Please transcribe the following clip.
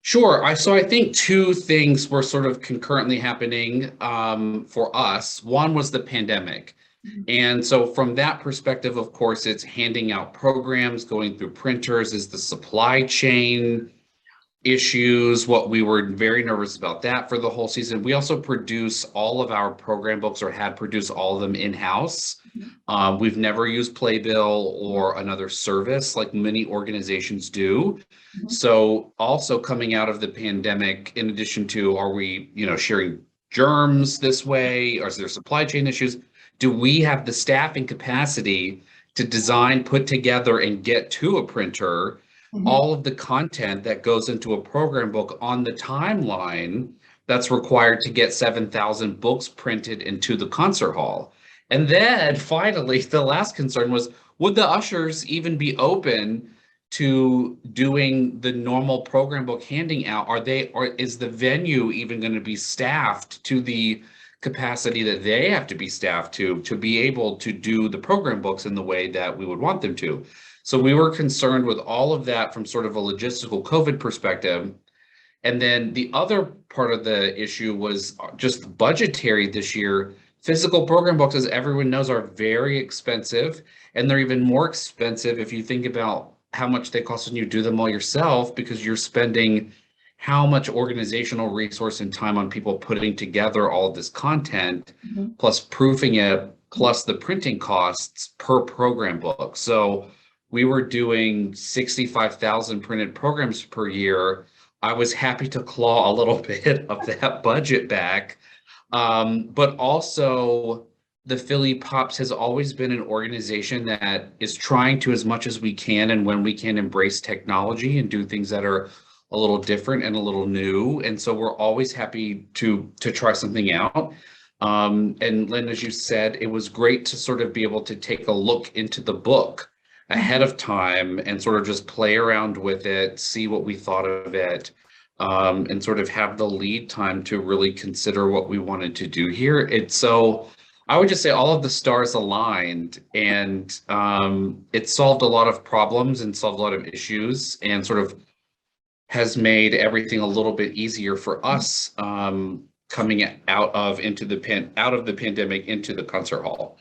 Sure. I think two things were sort of concurrently happening for us. One was the pandemic. Mhm. And so from that perspective, of course, it's handing out programs, going through printers, is the supply chain issues, what we were very nervous about that for the whole season. We also produce all of our program books or had produced all of them in-house. Mhm. We've never used Playbill or another service like many organizations do. Mhm. So also coming out of the pandemic, in addition to are we, sharing germs this way? Or is there supply chain issues? Do we have the staffing capacity to design, put together, and get to a printer Mhm. all of the content that goes into a program book on the timeline that's required to get 7,000 books printed into the concert hall? And then finally, the last concern was, would the ushers even be open to doing the normal program book handing out? Or is the venue even going to be staffed to the capacity that they have to be staffed to be able to do the program books in the way that we would want them to? So we were concerned with all of that from sort of a logistical COVID perspective. And then the other part of the issue was just budgetary this year. Physical program books, as everyone knows, are very expensive, and they're even more expensive if you think about how much they cost when you do them all yourself, because you're spending how much organizational resource and time on people putting together all of this content, Mhm. plus proofing it, plus the printing costs per program book. So we were doing 65,000 printed programs per year. I was happy to claw a little bit of that budget back. But also, the Philly Pops has always been an organization that is trying to, as much as we can and when we can, embrace technology and do things that are a little different and a little new. And so we're always happy to try something out. And Lynn, as you said, it was great to sort of be able to take a look into the book ahead Mhm. of time and sort of just play around with it, see what we thought of it, and sort of have the lead time to really consider what we wanted to do here. I would just say all of the stars aligned, and it solved a lot of problems and solved a lot of issues and sort of has made everything a little bit easier for us coming out of the pandemic into the concert hall.